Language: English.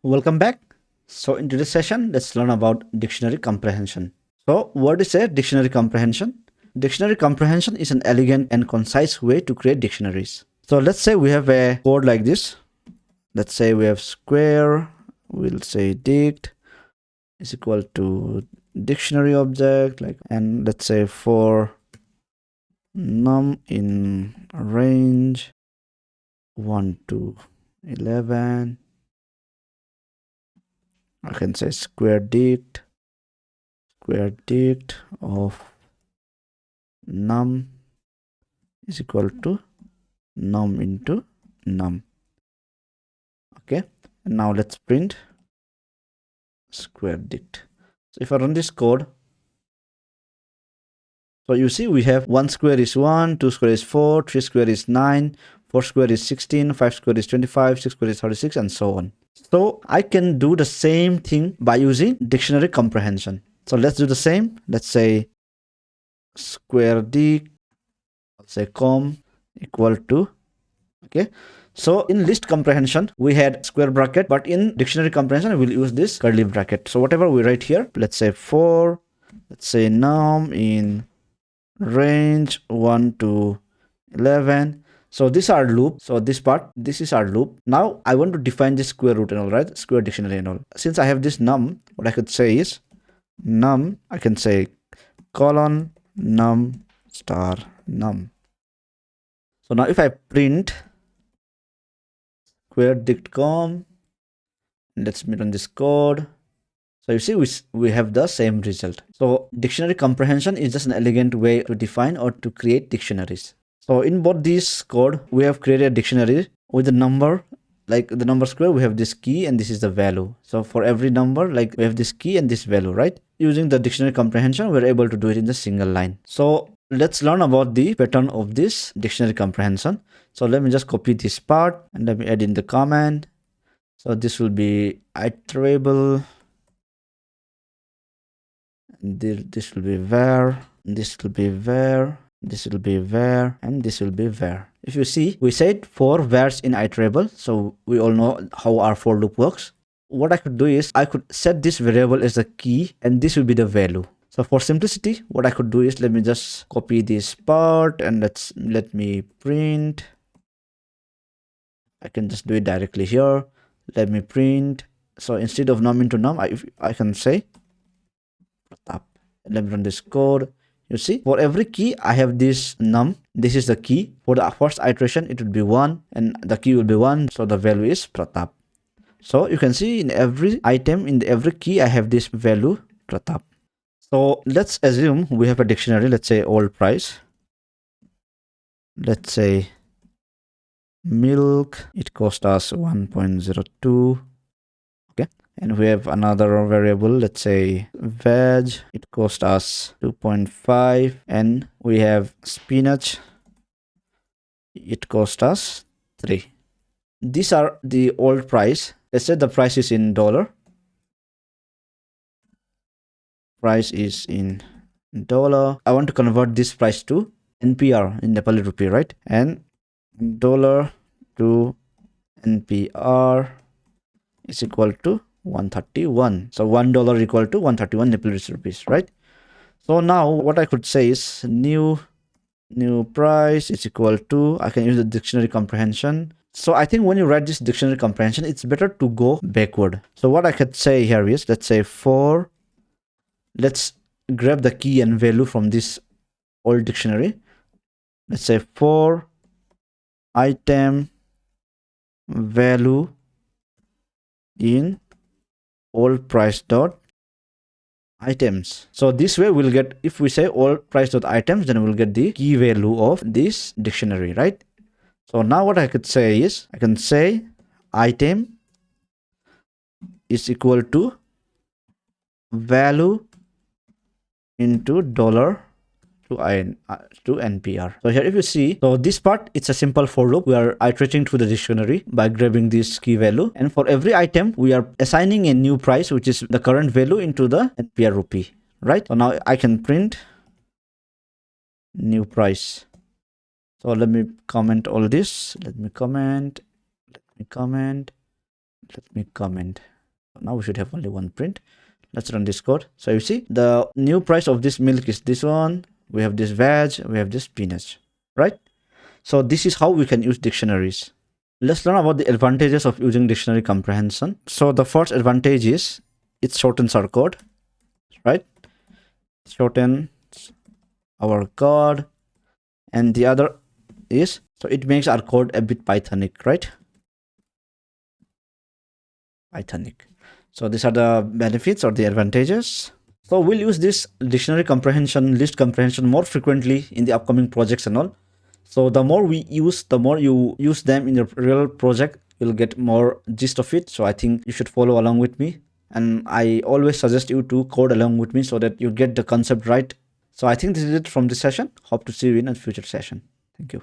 Welcome back. So in today's session, let's learn about dictionary comprehension. So what is a dictionary comprehension? Dictionary comprehension is an elegant and concise way to create dictionaries. So let's say we have a code like this. Let's say we have square, we'll say dict is equal to dictionary object, and let's say for num in range 1 to 11, I can say square dict of num is equal to num into num. Okay, and now let's print square dict. So if I run this code, so you see we have 1 square is 1, 2 square is 4, 3 square is 9, 4 square is 16, 5 square is 25, 6 square is 36, and so on. So I can do the same thing by using dictionary comprehension. So let's do the same. Let's say square dict, let's say com equal to, okay. So in list comprehension, we had square bracket, but in dictionary comprehension, we'll use this curly bracket. So whatever we write here, let's say for, let's say num in range 1 to 11. So this is our loop. So this part, this is our loop. Now I want to define this square root and all, right? Square dictionary and all. Since I have this num, what I could say is num, I can say colon num star num. So now if I print square dict com, let's run this code. So you see we have the same result. So dictionary comprehension is just an elegant way to define or to create dictionaries. So in both this code, we have created a dictionary with the number, like the number square, we have this key and this is the value. So for every number, like we have this key and this value, right? Using the dictionary comprehension, we're able to do it in the single line. So let's learn about the pattern of this dictionary comprehension. So let me just copy this part and let me add in the command. So this will be iterable. This will be where, this will be where, this will be where, and this will be where. If you see, we said for wheres in iterable, so we all know how our for loop works. What I could do is I could set this variable as a key and this will be the value. So for simplicity, what I could do is let me just copy this part and let me print. I can just do it directly here. Let me print. So instead of num into num, I can say Pratap. Let me run this code. You see, for every key, I have this num. This is the key. For the first iteration, it will be 1 and the key will be 1. So the value is Pratap. So you can see in every item, in every key, I have this value Pratap. So let's assume we have a dictionary. Let's say old price. Let's say milk. It cost us 1.02. Okay. And we have another variable, let's say veg, it cost us 2.5, and we have spinach, it cost us 3. These are the old price. Let's say the price is in dollar. Price is in dollar. I want to convert this price to NPR in Nepali rupee, right? And dollar to NPR is equal to 131. So $1 equal to 131 Nepalese rupees, right? So now what I could say is new price is equal to, I can use the dictionary comprehension. So I think when you write this dictionary comprehension, it's better to go backward. So what I could say here is, let's say for, let's grab the key and value from this old dictionary. Let's say for item value in old price dot items. So this way we'll get, if we say old price dot items, then we'll get the key value of this dictionary, right? So now what I could say is, I can say item is equal to value into dollar to NPR. So here if you see, so this part, it's a simple for loop. We are iterating through the dictionary by grabbing this key value, and for every item we are assigning a new price, which is the current value, into the NPR rupee, right? So now I can print new price. So let me comment all this. Let me comment. Let me comment. Now we should have only one print. Let's run this code. So you see the new price of this milk is this one. We have this veg, we have this spinach, right? So this is how we can use dictionaries. Let's learn about the advantages of using dictionary comprehension. So the first advantage is it shortens our code, right? Shortens our code. And the other is, so it makes our code a bit Pythonic, right? Pythonic. So these are the benefits or the advantages. So we'll use this dictionary comprehension, list comprehension more frequently in the upcoming projects and all. So the more we use, the more you use them in your real project, you'll get more gist of it. So I think you should follow along with me. And I always suggest you to code along with me so that you get the concept right. So I think this is it from this session. Hope to see you in a future session. Thank you.